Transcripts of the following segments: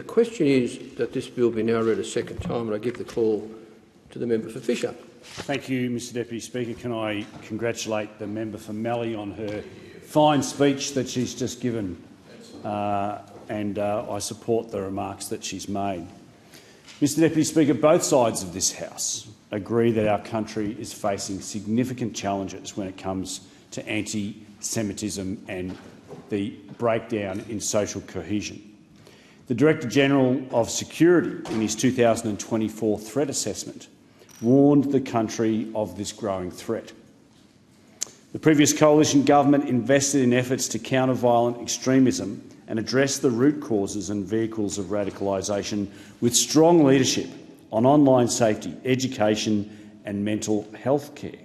The question is that this bill be now read a second time, and I give the call to the member for Fisher. Thank you, Mr Deputy Speaker. Can I congratulate the member for Mallee on her fine speech that she's just given, and I support the remarks that she's made. Mr Deputy Speaker, both sides of this House agree that our country is facing significant challenges when it comes to anti-Semitism and the breakdown in social cohesion. The Director-General of Security, in his 2024 threat assessment, warned the country of this growing threat. The previous coalition government invested in efforts to counter violent extremism and address the root causes and vehicles of radicalisation with strong leadership on online safety, education and mental health care.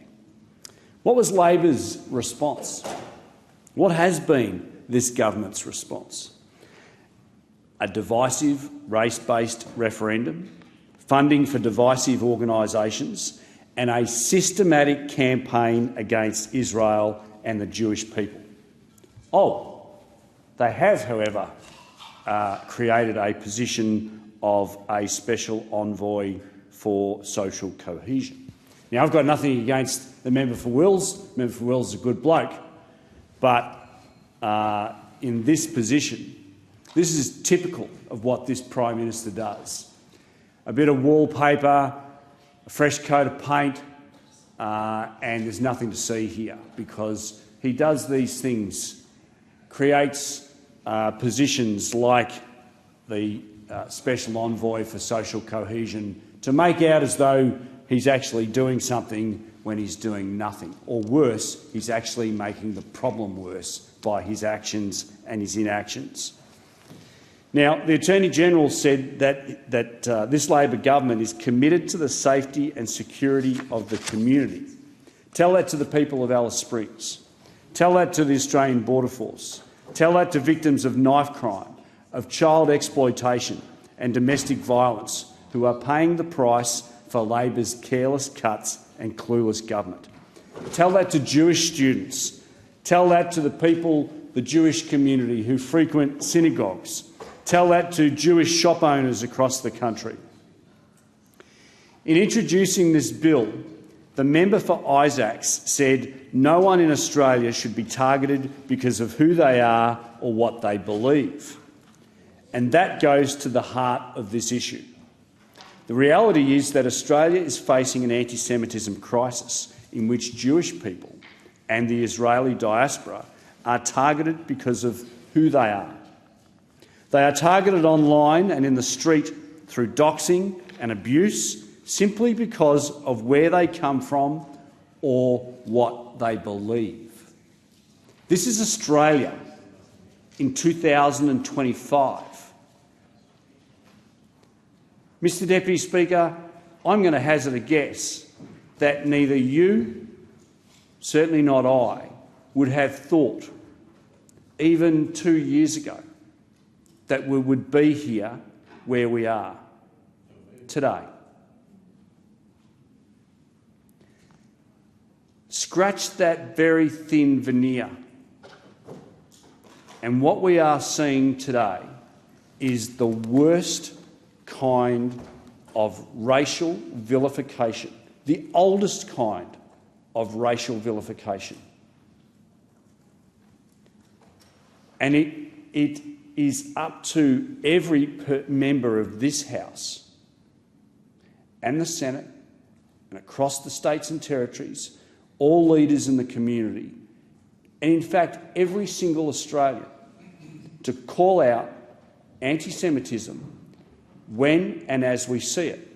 What was Labor's response? What has been this government's response? A divisive, race-based referendum, funding for divisive organisations and a systematic campaign against Israel and the Jewish people. Oh, they have, however, created a position of a special envoy for social cohesion. Now, I've got nothing against the member for Wills. The member for Wills is a good bloke. But in this position, this is typical of what this Prime Minister does. A bit of wallpaper, a fresh coat of paint, and there's nothing to see here because he does these things, creates positions like the Special Envoy for Social Cohesion to make out as though he's actually doing something when he's doing nothing. Or worse, he's actually making the problem worse by his actions and his inactions. Now, the Attorney-General said that this Labor government is committed to the safety and security of the community. Tell that to the people of Alice Springs. Tell that to the Australian Border Force. Tell that to victims of knife crime, of child exploitation and domestic violence who are paying the price for Labor's careless cuts and clueless government. Tell that to Jewish students. Tell that to the people, the Jewish community who frequent synagogues. Tell that to Jewish shop owners across the country. In introducing this bill, the member for Isaacs said no one in Australia should be targeted because of who they are or what they believe. And that goes to the heart of this issue. The reality is that Australia is facing an anti-Semitism crisis in which Jewish people and the Israeli diaspora are targeted because of who they are. They are targeted online and in the street through doxing and abuse simply because of where they come from or what they believe. This is Australia in 2025. Mr Deputy Speaker, I'm going to hazard a guess that neither you, certainly not I, would have thought, even 2 years ago, that we would be here where we are today. Scratch that very thin veneer, and what we are seeing today is the worst kind of racial vilification, the oldest kind of racial vilification. And it is up to every member of this House and the Senate and across the states and territories, all leaders in the community, and in fact every single Australian, to call out anti-Semitism when and as we see it.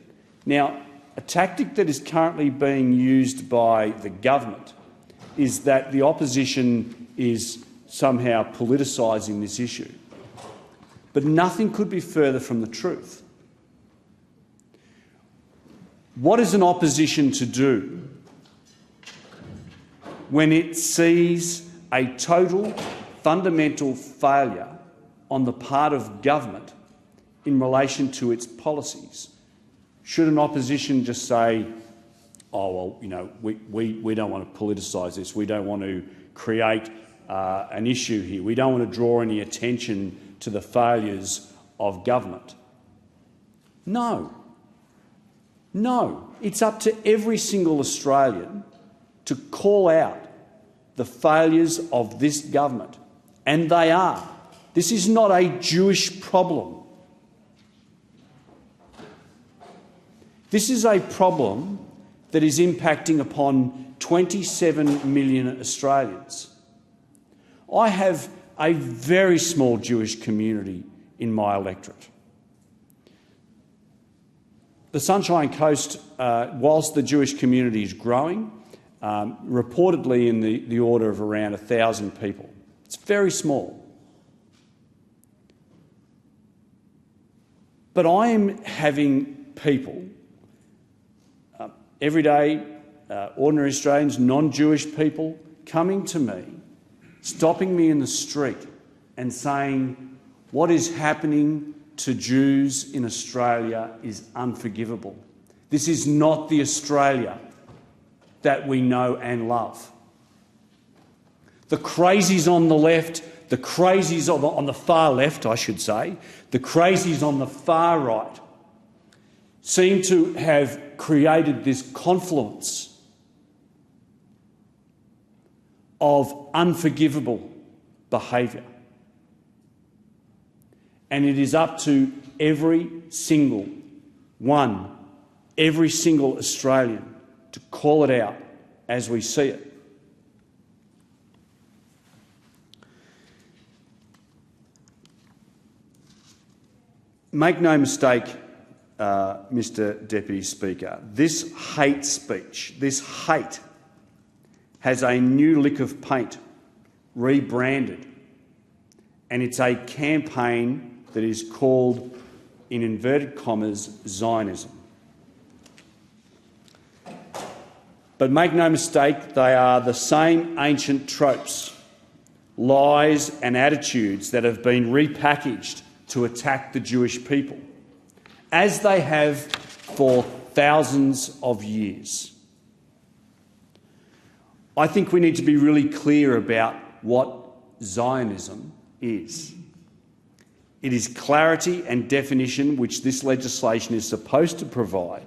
Now, a tactic that is currently being used by the government is that the opposition is somehow politicising this issue. But nothing could be further from the truth. What is an opposition to do when it sees a total, fundamental failure on the part of government in relation to its policies? Should an opposition just say, oh, well, you know, we don't want to politicise this, we don't want to create an issue here, we don't want to draw any attention to the failures of government? No. No. It's up to every single Australian to call out the failures of this government. And they are. This is not a Jewish problem. This is a problem that is impacting upon 27 million Australians. I have a very small Jewish community in my electorate. The Sunshine Coast, whilst the Jewish community is growing, reportedly in the order of around 1,000 people. It's very small. But I am having people, everyday, ordinary Australians, non-Jewish people, coming to me, stopping me in the street and saying, what is happening to Jews in Australia is unforgivable. This is not the Australia that we know and love. The crazies on the left, the crazies on the far left, I should say, the crazies on the far right seem to have created this confluence of unforgivable behaviour. And it is up to every single one, every single Australian to call it out as we see it. Make no mistake, Mr Deputy Speaker, this hate speech, this hate, has a new lick of paint, rebranded, and it's a campaign that is called, in inverted commas, Zionism. But make no mistake, they are the same ancient tropes, lies and attitudes that have been repackaged to attack the Jewish people, as they have for thousands of years. I think we need to be really clear about what Zionism is. It is clarity and definition which this legislation is supposed to provide,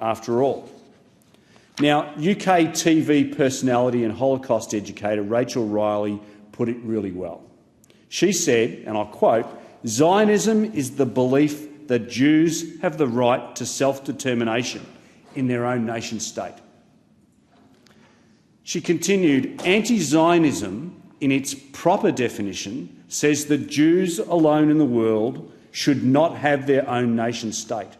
after all. Now, UK TV personality and Holocaust educator Rachel Riley put it really well. She said, and I quote, "Zionism is the belief that Jews have the right to self-determination in their own nation-state." She continued, "Anti-Zionism, in its proper definition, says that Jews alone in the world should not have their own nation-state."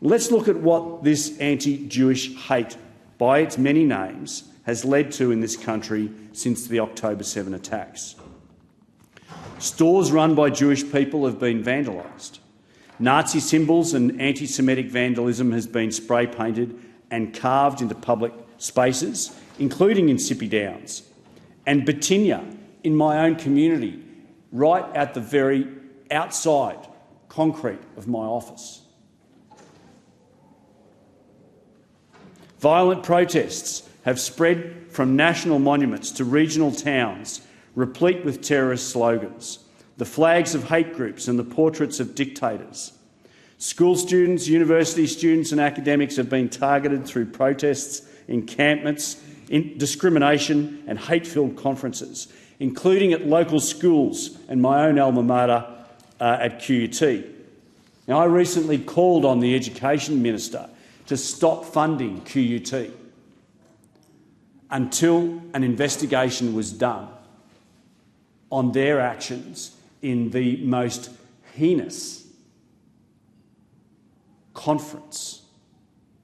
Let's look at what this anti-Jewish hate, by its many names, has led to in this country since the October 7 attacks. Stores run by Jewish people have been vandalised. Nazi symbols and anti-Semitic vandalism has been spray-painted and carved into public spaces, including in Sippy Downs. And Batinia, in my own community, right at the very outside concrete of my office. Violent protests have spread from national monuments to regional towns, replete with terrorist slogans, the flags of hate groups and the portraits of dictators. School students, university students and academics have been targeted through protests, encampments, discrimination and hate-filled conferences, including at local schools and my own alma mater at QUT. Now, I recently called on the Education Minister to stop funding QUT until an investigation was done on their actions in the most heinous conference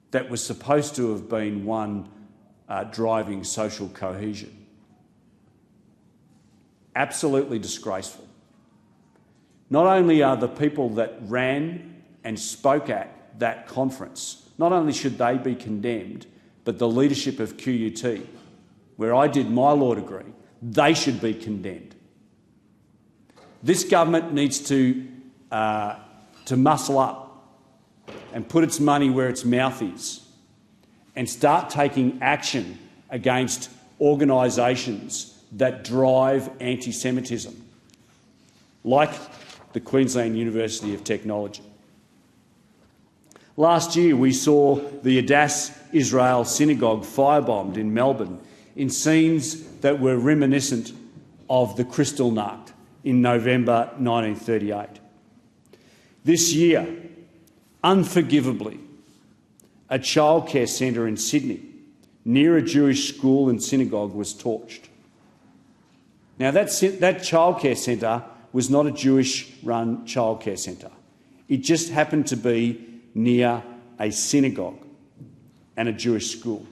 that was supposed to have been one driving social cohesion. Absolutely disgraceful. Not only are the people that ran and spoke at that conference, not only should they be condemned, but the leadership of QUT, where I did my law degree, they should be condemned. This government needs to muscle up and put its money where its mouth is and start taking action against organisations that drive anti-Semitism, like the Queensland University of Technology. Last year we saw the Adass Israel synagogue firebombed in Melbourne in scenes that were reminiscent of the Kristallnacht in November 1938. This year, unforgivably, a childcare centre in Sydney near a Jewish school and synagogue was torched. Now, that childcare centre was not a Jewish-run childcare centre. It just happened to be near a synagogue and a Jewish school.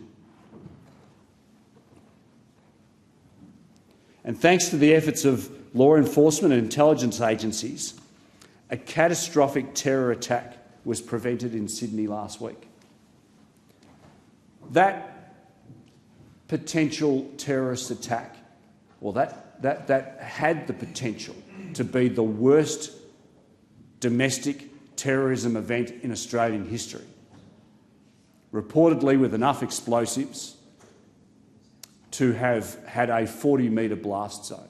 And thanks to the efforts of law enforcement and intelligence agencies, a catastrophic terror attack was prevented in Sydney last week. That potential terrorist attack, or that had the potential to be the worst domestic terrorism event in Australian history, reportedly with enough explosives to have had a 40-metre blast zone,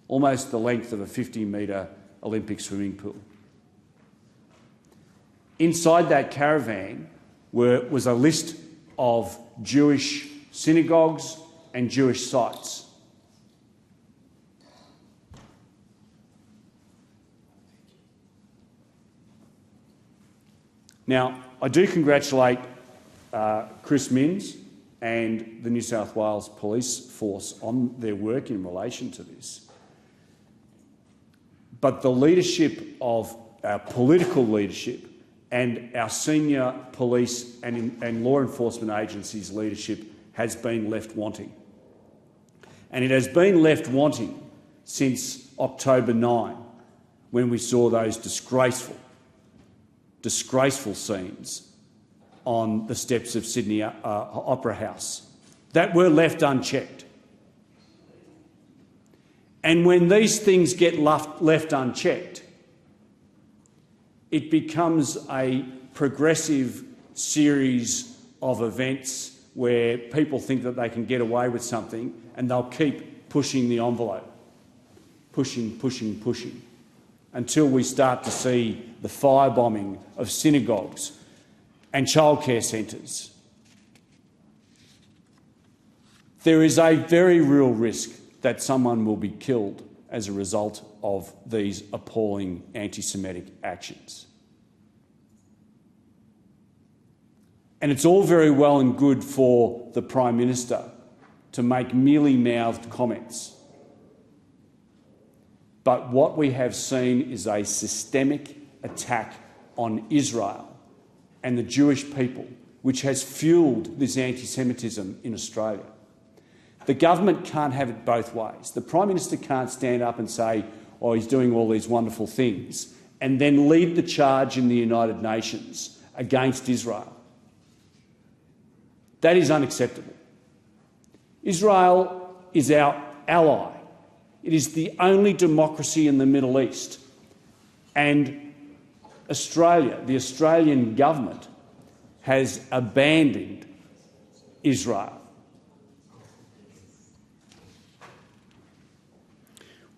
almost the length of a 50-metre Olympic swimming pool. Inside that caravan was a list of Jewish synagogues and Jewish sites. Now, I do congratulate Chris Minns and the New South Wales Police Force on their work in relation to this. But the leadership of our political leadership and our senior police and law enforcement agencies' leadership has been left wanting. And it has been left wanting since October 9, when we saw those disgraceful scenes on the steps of Sydney Opera House that were left unchecked. And when these things get left unchecked, it becomes a progressive series of events where people think that they can get away with something and they'll keep pushing the envelope, pushing, until we start to see the firebombing of synagogues and childcare centres. There is a very real risk that someone will be killed as a result of these appalling anti-Semitic actions. And it's all very well and good for the Prime Minister to make mealy-mouthed comments. But what we have seen is a systemic attack on Israel and the Jewish people, which has fuelled this anti-Semitism in Australia. The government can't have it both ways. The Prime Minister can't stand up and say, oh, he's doing all these wonderful things, and then lead the charge in the United Nations against Israel. That is unacceptable. Israel is our ally. It is the only democracy in the Middle East. And Australia, the Australian government, has abandoned Israel.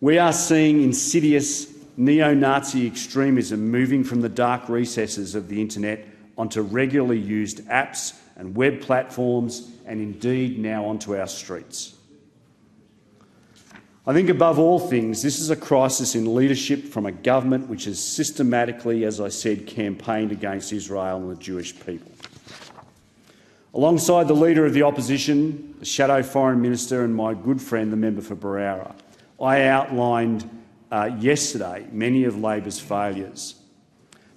We are seeing insidious neo-Nazi extremism moving from the dark recesses of the internet onto regularly used apps and web platforms, and indeed now onto our streets. I think above all things, this is a crisis in leadership from a government which has systematically, as I said, campaigned against Israel and the Jewish people. Alongside the Leader of the Opposition, the Shadow Foreign Minister and my good friend, the Member for Barara, I outlined yesterday many of Labor's failures.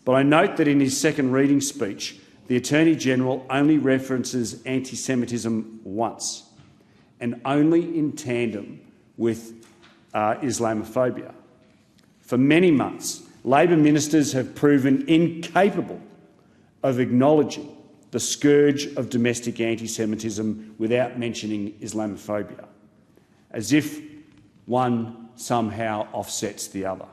But I note that in his second reading speech, the Attorney-General only references anti-Semitism once, and only in tandem with Islamophobia. For many months, Labor ministers have proven incapable of acknowledging the scourge of domestic anti-Semitism without mentioning Islamophobia, as if one somehow offsets the other.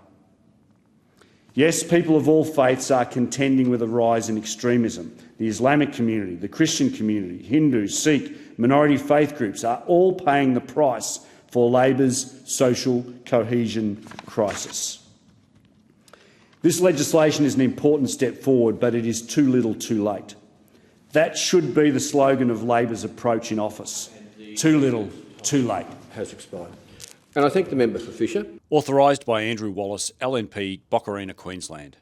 Yes, people of all faiths are contending with a rise in extremism. The Islamic community, the Christian community, Hindus, Sikh, minority faith groups are all paying the price for Labor's social cohesion crisis. This legislation is an important step forward, but it is too little too late. That should be the slogan of Labor's approach in office. Too little, too late. Has expired. And I thank the member for Fisher. Authorised by Andrew Wallace, LNP, Boccarina, Queensland.